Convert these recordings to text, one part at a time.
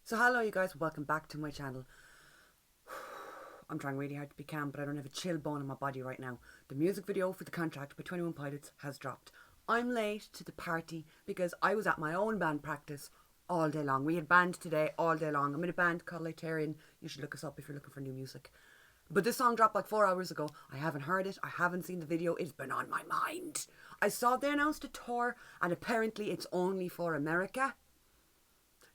So hello you guys, welcome back to my channel. I'm trying really hard to be calm, but I don't have a chill bone in my body right now. The music video for The Contract by 21 Pilots has dropped. I'm late to the party because I was at my own band practice all day long. We had band today all day long. I'm in a band called Litarian. You should look us up if you're looking for new music. But this song dropped like 4 hours ago. I haven't heard it. I haven't seen the video. It's been on my mind. I saw they announced a tour and apparently it's only for America.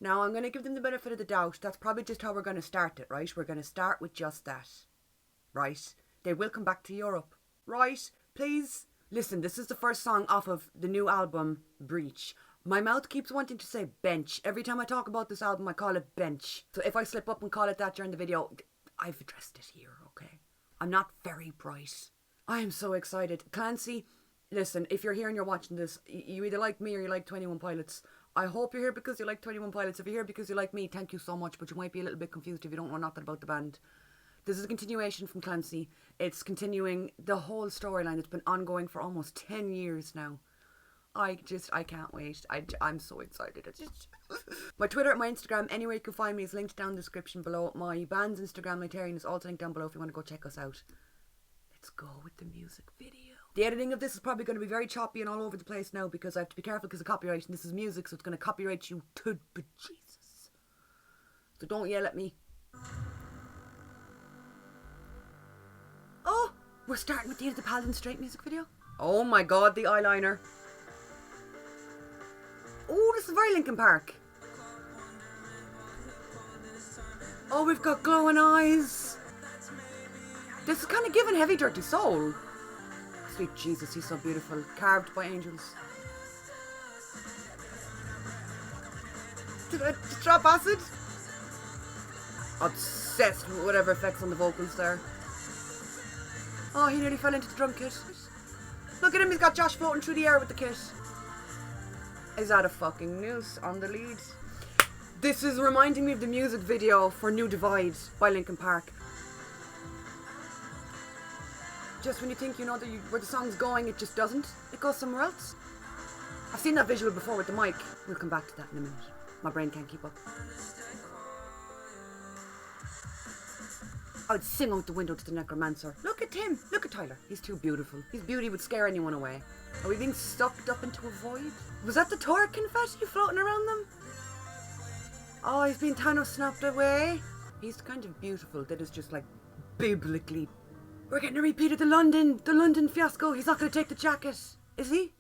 Now, I'm going to give them the benefit of the doubt. That's probably just how we're going to start it, right? We're going to start with just that, right? They will come back to Europe, right? Please? Listen, this is the first song off of the new album, Breach. My mouth keeps wanting to say bench. Every time I talk about this album, I call it bench. So if I slip up and call it that during the video, I've addressed it here, okay? I'm not very bright. I am so excited. Clancy, listen, if you're here and you're watching this, you either like me or you like 21 Pilots. I hope you're here because you like 21 Pilots. If you're here because you like me, thank you so much, but you might be a little bit confused if you don't know nothing about the band. This is a continuation from Clancy. It's continuing the whole storyline that's been ongoing for almost 10 years now. I can't wait. I'm so excited. My Twitter and my Instagram, anywhere you can find me, is linked down in the description below. My band's Instagram, Litarian, is also linked down below if you want to go check us out. Let's go with the music video. The editing of this is probably going to be very choppy and all over the place now because I have to be careful because of copyright, and this is music, so it's going to copyright you to bejesus. So don't yell at me. Oh, we're starting with the end of the Paladin Straight music video. Oh my god, the eyeliner. Oh, this is very Linkin Park. Oh, we've got glowing eyes. This is kind of giving Heavy Dirty Soul. Sweet Jesus, he's so beautiful. Carved by angels. Did I just drop acid? Obsessed with whatever effects on the vocals there. Oh, he nearly fell into the drum kit. Look at him, he's got Josh floating through the air with the kit. Is that a fucking noose on the lead? This is reminding me of the music video for New Divide by Linkin Park. Just when you think you know where the song's going, it just doesn't. It goes somewhere else. I've seen that visual before with the mic. We'll come back to that in a minute. My brain can't keep up. I would sing out the window to the necromancer. Look at him. Look at Tyler. He's too beautiful. His beauty would scare anyone away. Are we being sucked up into a void? Was that the Torque confetti floating around them? Oh, he's been Thanos snapped away. He's kind of beautiful. That is just like biblically. We're getting a repeat of the London fiasco. He's not going to take the jacket. Is he?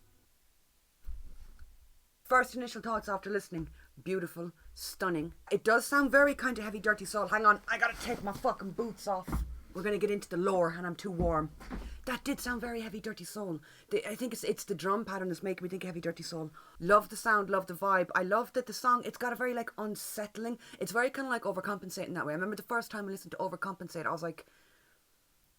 First initial thoughts after listening. Beautiful. Stunning. It does sound very kind of Heavy Dirty Soul. Hang on. I got to take my fucking boots off. We're going to get into the lore and I'm too warm. That did sound very Heavy Dirty Soul. I think it's the drum pattern that's making me think Heavy Dirty Soul. Love the sound, love the vibe. I love that the song, it's got a very like unsettling. It's very kind of like Overcompensating that way. I remember the first time I listened to Overcompensate, I was like,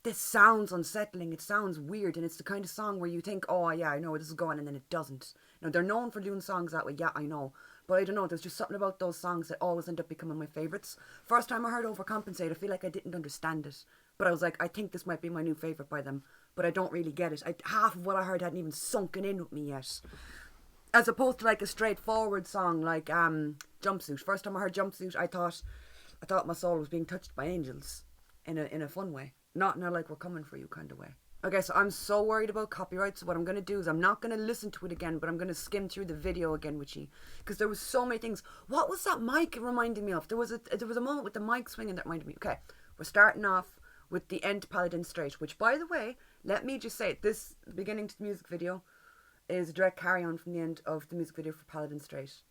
this sounds unsettling, it sounds weird, and it's the kind of song where you think, oh yeah, I know where this is going, and then it doesn't. Now, they're known for doing songs that way, yeah, I know. But I don't know, there's just something about those songs that always end up becoming my favourites. First time I heard Overcompensate, I feel like I didn't understand it. But I was like, I think this might be my new favourite by them. But I don't really get it. Half of what I heard hadn't even sunken in with me yet. As opposed to like a straightforward song like Jumpsuit. First time I heard Jumpsuit, I thought my soul was being touched by angels. In a fun way. Not in a like we're coming for you kind of way. Okay, so I'm so worried about copyright, so what I'm going to do is I'm not going to listen to it again, but I'm going to skim through the video again with you. Because there was so many things. What was that mic reminding me of? There was a moment with the mic swinging that reminded me. Okay, we're starting off with the end Paladin Straight, which by the way, let me just say it, this beginning to the music video is a direct carry-on from the end of the music video for Paladin Straight.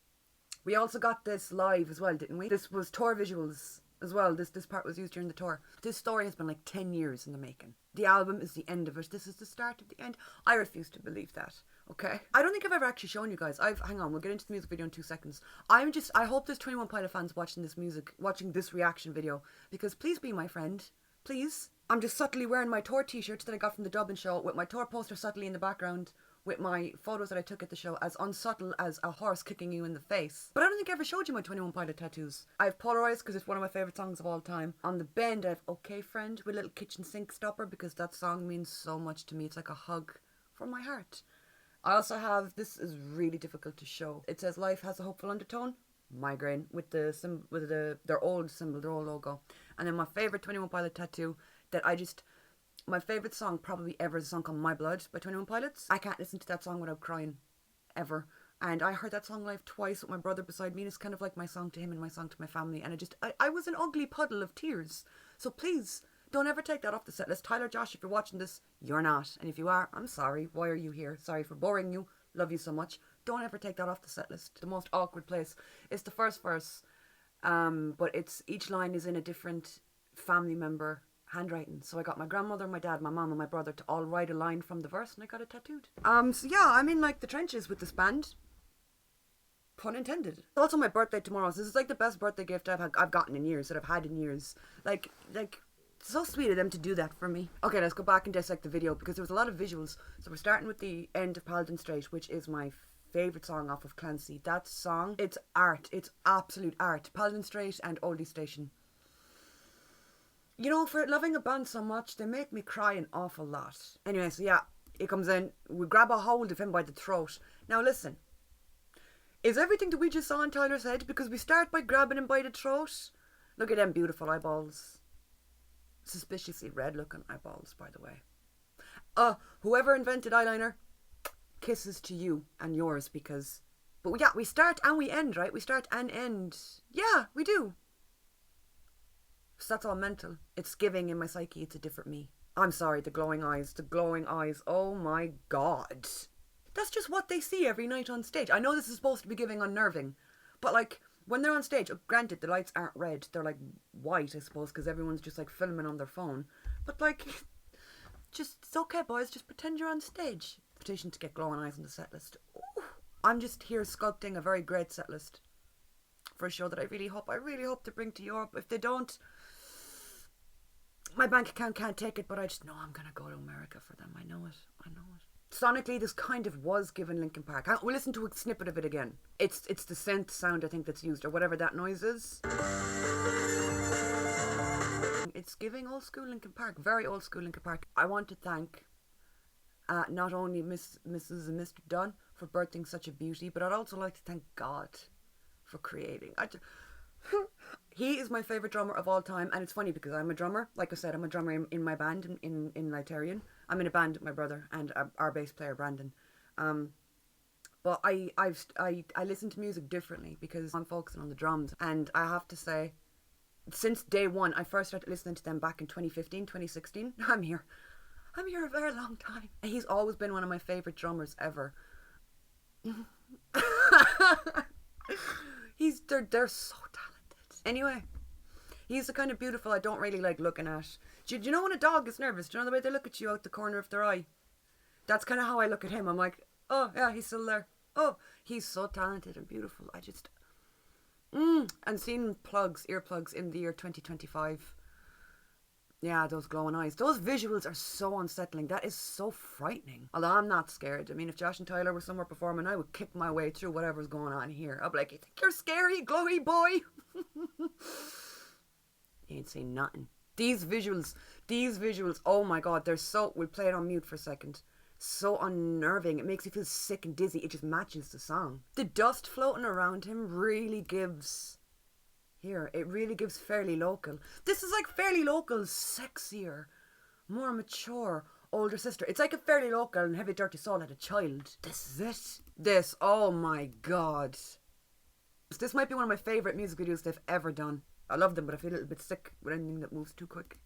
We also got this live as well, didn't we? This was tour visuals as well. This part was used during the tour. This story has been like 10 years in the making. The album is the end of it. This is the start of the end. I refuse to believe that. Okay? I don't think I've ever actually shown you guys. Hang on, we'll get into the music video in 2 seconds. I hope there's 21 Pilot fans watching this reaction video, because please be my friend. Please. I'm just subtly wearing my tour t-shirt that I got from the Dublin show with my tour poster subtly in the background, with my photos that I took at the show, as unsubtle as a horse kicking you in the face. But I don't think I ever showed you my 21 Pilot tattoos. I have Polarized because it's one of my favourite songs of all time. On the bend I have Okay Friend with a little kitchen sink stopper because that song means so much to me. It's like a hug from my heart. I also have, this is really difficult to show. It says life has a hopeful undertone. migraine with their old symbol, their old logo. And then my favorite 21 Pilot tattoo that my favorite song probably ever is a song called My Blood by 21 Pilots. I can't listen to that song without crying, ever. And I heard that song live twice with my brother beside me, and it's kind of like my song to him and my song to my family. And I was an ugly puddle of tears. So please, don't ever take that off the set list. Tyler, Josh, if you're watching this, you're not. And if you are, I'm sorry. Why are you here? Sorry for boring you. Love you so much. Don't ever take that off the set list. The most awkward place is the first verse. But each line is in a different family member handwriting. So I got my grandmother, my dad, my mom, and my brother to all write a line from the verse, and I got it tattooed. So yeah, I'm in like the trenches with this band. Pun intended. It's also my birthday tomorrow, so this is like the best birthday gift I've gotten in years, that I've had in years. Like, so sweet of them to do that for me. Okay, let's go back and dissect the video, because there was a lot of visuals. So we're starting with the end of Paladin Strait, which is my favourite song off of Clancy. That song, it's art. It's absolute art. Paladin Strait and Oldie Station. You know, for loving a band so much, they make me cry an awful lot. Anyway, so yeah, he comes in, we grab a hold of him by the throat. Now listen, is everything that we just saw in Tyler's head? Because we start by grabbing him by the throat. Look at them beautiful eyeballs. Suspiciously red looking eyeballs, by the way. Whoever invented eyeliner, kisses to you and yours, because... But yeah, we start and we end, right? We start and end. Yeah, we do. So that's all mental. It's giving in my psyche, it's a different me. I'm sorry, the glowing eyes, oh my god. That's just what they see every night on stage. I know this is supposed to be giving unnerving, but like, when they're on stage, granted the lights aren't red, they're like white, I suppose, because everyone's just like filming on their phone. But like, it's okay boys, just pretend you're on stage. Petition to get glowing eyes on the set list. Ooh. I'm just here sculpting a very great set list for a show that I really hope to bring to Europe. If they don't, my bank account can't take it, but I just know I'm gonna go to America for them. I know it. Sonically, this kind of was given Linkin Park. We'll listen to a snippet of it again. It's the synth sound, I think, that's used, or whatever that noise is. It's giving old school Linkin Park, very old school Linkin Park. I want to thank not only Mrs. and Mr. Dunn for birthing such a beauty, but I'd also like to thank God for creating. He is my favourite drummer of all time, and it's funny because I'm a drummer. Like I said, I'm a drummer in my band in Lightarian. I'm in a band with my brother and our bass player Brandon. But I listen to music differently because I'm focusing on the drums, and I have to say, since day one, I first started listening to them back in 2015, 2016. I'm here a very long time. He's always been one of my favourite drummers ever. They're so talented. Anyway, he's the kind of beautiful I don't really like looking at. Do you know when a dog is nervous? Do you know the way they look at you out the corner of their eye? That's kind of how I look at him. I'm like, oh yeah, he's still there. Oh, he's so talented and beautiful. I just... And seeing earplugs in the year 2025. Yeah, those glowing eyes. Those visuals are so unsettling. That is so frightening. Although I'm not scared. I mean, if Josh and Tyler were somewhere performing, I would kick my way through whatever's going on here. I'd be like, you think you're scary, glowy boy? You ain't seen nothing. These visuals, oh my god, they're so... We'll play it on mute for a second. So unnerving. It makes you feel sick and dizzy. It just matches the song. The dust floating around him really gives... Here, it really gives Fairly Local. This is like Fairly Local's sexier, more mature, older sister. It's like if Fairly Local and Heavy Dirty Soul had a child. This is it. This, oh my god. This might be one of my favourite music videos they've ever done. I love them, but I feel a little bit sick with anything that moves too quick.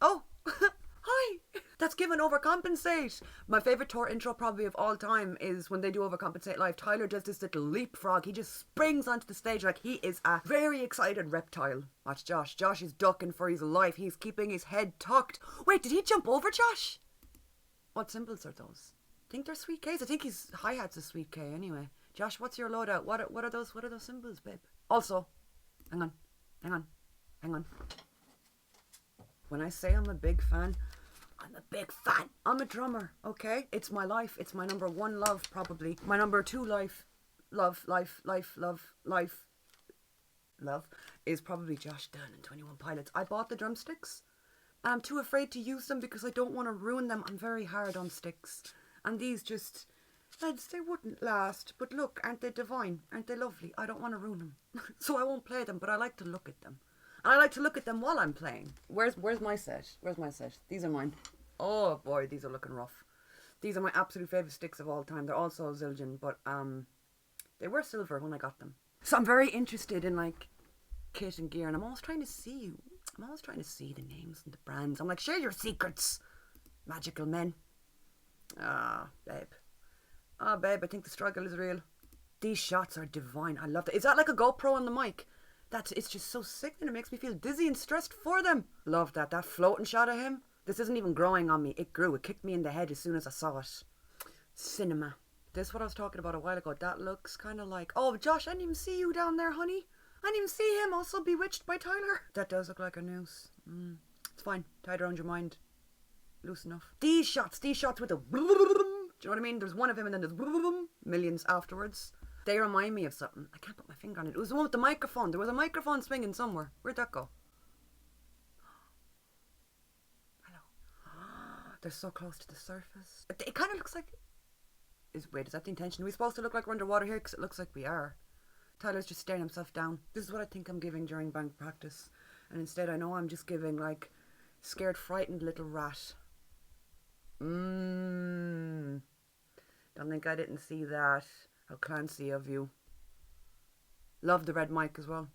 Oh, hi. That's given Overcompensate. My favourite tour intro probably of all time is when they do Overcompensate live. Tyler does this little leapfrog. He just springs onto the stage like he is a very excited reptile. Watch Josh. Josh is ducking for his life. He's keeping his head tucked. Wait, did he jump over Josh? What cymbals are those? I think they're sweet Ks. I think his hi-hat's a sweet K anyway. Josh, what's your loadout? What are those cymbals, babe? Also, hang on. When I say I'm a big fan, I'm a big fan. I'm a drummer, okay? It's my life. It's my number one love, probably. My number two life is probably Josh Dunn and 21 Pilots. I bought the drumsticks, and I'm too afraid to use them because I don't want to ruin them. I'm very hard on sticks. And these just... Lads, they wouldn't last. But look, aren't they divine? Aren't they lovely? I don't want to ruin them. So I won't play them, but I like to look at them. And I like to look at them while I'm playing. Where's my set? Where's my set? These are mine. Oh boy, these are looking rough. These are my absolute favourite sticks of all time. They're also Zildjian, but they were silver when I got them. So I'm very interested in like kit and gear, and I'm always trying to see the names and the brands. I'm like, share your secrets, magical men. Ah, babe. Ah, babe, I think the struggle is real. These shots are divine. I love that. Is that like a GoPro on the mic? It's just so sickening. It makes me feel dizzy and stressed for them. Love that. That floating shot of him. This isn't even growing on me. It grew. It kicked me in the head as soon as I saw it. Cinema. This is what I was talking about a while ago. That looks kind of like... Oh, Josh, I didn't even see you down there, honey. I didn't even see him. Also bewitched by Tyler. That does look like a noose. It's fine. Tied around your mind. Loose enough. These shots with the... Do you know what I mean? There's one of him and then there's millions afterwards. They remind me of something. I can't put my finger on it. It was the one with the microphone. There was a microphone swinging somewhere. Where'd that go? Hello. They're so close to the surface. It kind of looks like... Wait, is that the intention? Are we supposed to look like we're underwater here? Because it looks like we are. Tyler's just staring himself down. This is what I think I'm giving during bank practice. And instead I know I'm just giving like scared, frightened little rat. Don't think I didn't see that. How Clancy of you. Love the red mic as well.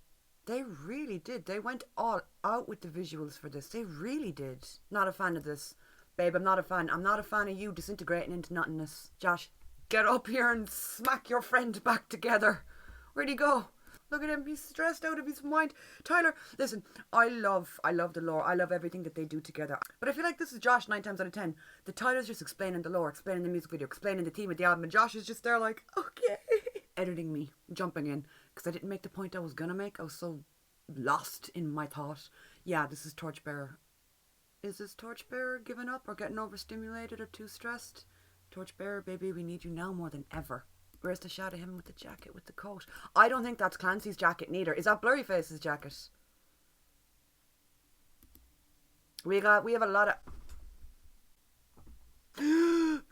They really did. They went all out with the visuals for this. They really did. Not a fan of this. Babe, I'm not a fan. I'm not a fan of you disintegrating into nothingness. Josh, get up here and smack your friend back together. Where'd he go? Look at him. He's stressed out of his mind. Tyler, listen, I love the lore. I love everything that they do together. But I feel like this is Josh 9 times out of 10. The Tyler's just explaining the lore, explaining the music video, explaining the theme of the album. And Josh is just there like, okay. Editing me, jumping in. Because I didn't make the point I was going to make. I was so lost in my thought. Yeah, this is Torchbearer. Is this Torchbearer giving up or getting overstimulated or too stressed? Torchbearer, baby, we need you now more than ever. Where's the shot of him with the jacket, with the coat? I don't think that's Clancy's jacket neither. Is that Blurryface's jacket? We have a lot of...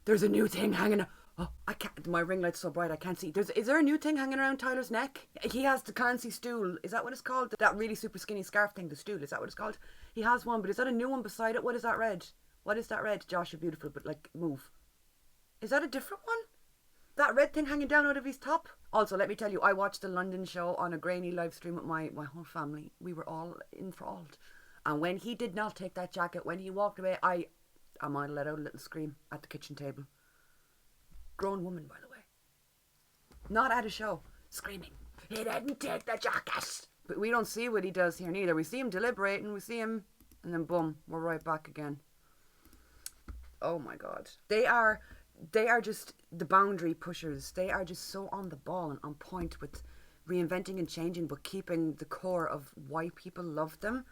There's a new thing hanging... Oh, I can't... My ring light's so bright I can't see. Is there a new thing hanging around Tyler's neck? He has the Clancy stool. Is that what it's called? That really super skinny scarf thing, the stool. Is that what it's called? He has one, but is that a new one beside it? What is that red? What is that red? Josh, you're beautiful, but like, move. Is that a different one? That red thing hanging down out of his top? Also, let me tell you, I watched the London show on a grainy live stream with my whole family. We were all enthralled. And when he did not take that jacket, when he walked away, I might have let out a little scream at the kitchen table. Grown woman, by the way. Not at a show. Screaming. He didn't take the jacket. But we don't see what he does here neither. We see him deliberating, we see him, and then boom, we're right back again. Oh my God. They are just the boundary pushers. They are just so on the ball and on point with reinventing and changing, but keeping the core of why people love them.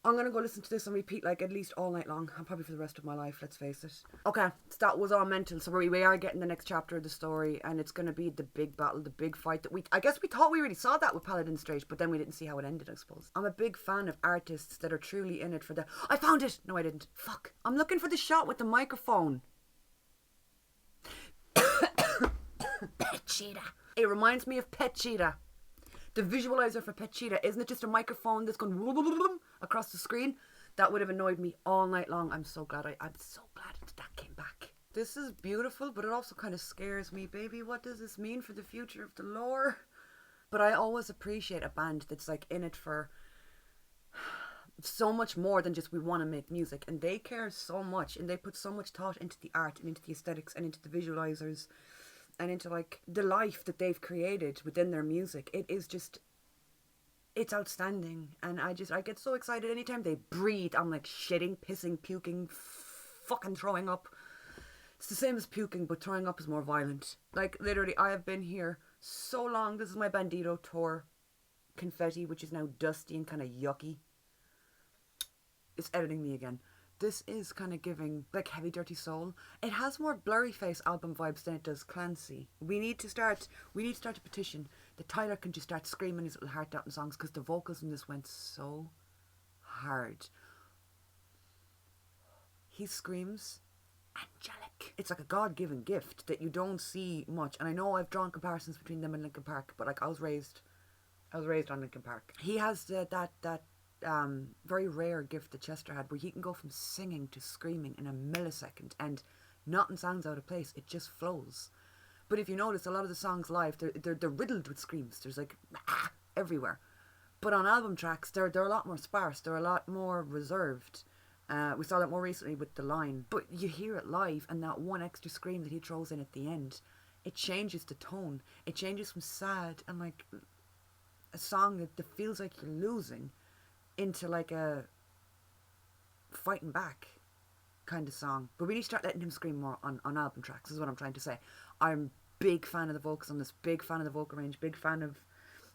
I'm going to go listen to this and repeat like at least all night long. And probably for the rest of my life, let's face it. Okay, that was all mental. So we are getting the next chapter of the story, and it's going to be the big battle, the big fight that I guess we thought we already saw that with Paladin Strait, but then we didn't see how it ended, I suppose. I'm a big fan of artists that are truly in it for the... I found it! No, I didn't. Fuck. I'm looking for the shot with the microphone. Pet Cheetah. It reminds me of Pet Cheetah. The visualizer for Pet Cheetah, isn't it just a microphone that's going across the screen? That would have annoyed me all night long. I'm so glad that came back. This is beautiful, but it also kind of scares me. Baby, what does this mean for the future of the lore? But I always appreciate a band that's like in it for so much more than just we want to make music. And they care so much, and they put so much thought into the art and into the aesthetics and into the visualizers and into like the life that they've created within their music. It is just, it's outstanding. And I get so excited anytime they breathe. I'm like shitting, pissing, puking, fucking throwing up. It's the same as puking, but throwing up is more violent. Like literally, I have been here so long. This is my Bandito tour confetti, which is now dusty and kind of yucky. It's editing me again. This is kind of giving like Heavy Dirty Soul. It has more Blurryface album vibes than it does Clancy. We need to start a petition that Tyler can just start screaming his little heart out in songs, because the vocals in this went so hard. He screams angelic. it's like a God-given gift that you don't see much. And I know I've drawn comparisons between them and Linkin Park, but like I was raised on Linkin Park. He has that very rare gift that Chester had, where he can go from singing to screaming in a millisecond, and nothing sounds out of place. It just flows. But if you notice, a lot of the songs live, they're riddled with screams. There's like everywhere. But on album tracks, they're a lot more sparse. They're a lot more reserved. We saw that more recently with The Line. But you hear it live, and that one extra scream that he throws in at the end, it changes the tone. It changes from sad and like a song that feels like you're losing into like a fighting back kind of song. But we need to start letting him scream more on album tracks, is what I'm trying to say. I'm big fan of the vocals on this, big fan of the vocal range, big fan of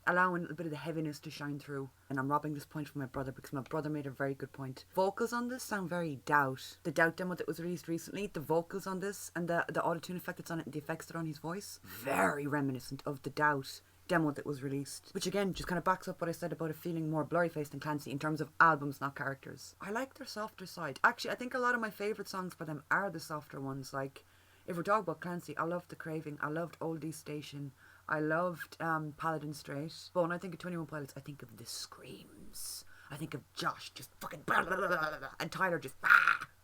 allowing a little bit of the heaviness to shine through. And I'm robbing this point from my brother because my brother made a very good point. Vocals on this sound very Doubt. The Doubt demo that was released recently, the vocals on this and the auto-tune effect that's on it and the effects that are on his voice, very reminiscent of the Doubt demo that was released, which again just kind of backs up what I said about it feeling more blurry-faced than Clancy in terms of albums, not characters. I like their softer side. Actually, I think a lot of my favourite songs by them are the softer ones. Like, if we're talking about Clancy, I loved The Craving, I loved Oldie Station, I loved Paladin Straight. But when I think of 21 Pilots, I think of the screams. I think of Josh just fucking blah, blah, blah, blah, blah, and Tyler just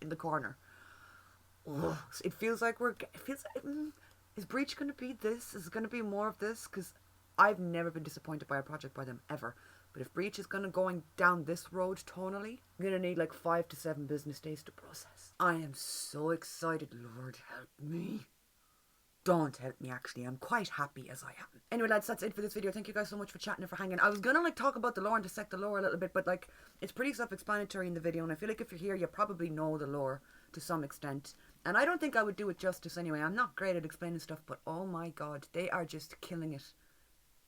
in the corner. Oh, it feels like is Breach going to be this? Is it going to be more of this? Because I've never been disappointed by a project by them, ever. But if Breach is going down this road tonally, I'm going to need like 5 to 7 business days to process. I am so excited, Lord help me. Don't help me, actually. I'm quite happy as I am. Anyway, lads, that's it for this video. Thank you guys so much for chatting and for hanging. I was going to like talk about the lore and dissect the lore a little bit, but like it's pretty self-explanatory in the video, and I feel like if you're here, you probably know the lore to some extent. And I don't think I would do it justice anyway. I'm not great at explaining stuff, but oh my god, they are just killing it.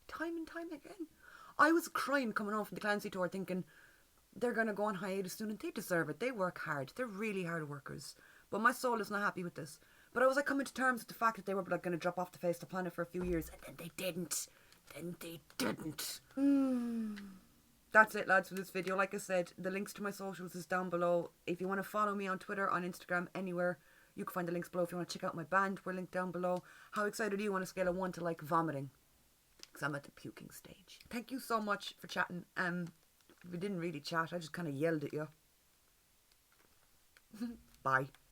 Time and time again. I was crying coming home from the Clancy tour thinking they're going to go on hiatus soon, and they deserve it. They work hard. They're really hard workers. But my soul is not happy with this. But I was like coming to terms with the fact that they were like going to drop off the face of the planet for a few years, and then they didn't. That's it, lads, for this video. Like I said, the links to my socials is down below. If you want to follow me on Twitter, on Instagram, anywhere, you can find the links below. If you want to check out my band, we're linked down below. How excited are you on a scale of 1 to like vomiting? Because I'm at the puking stage. Thank you so much for chatting. We didn't really chat. I just kind of yelled at you. Bye.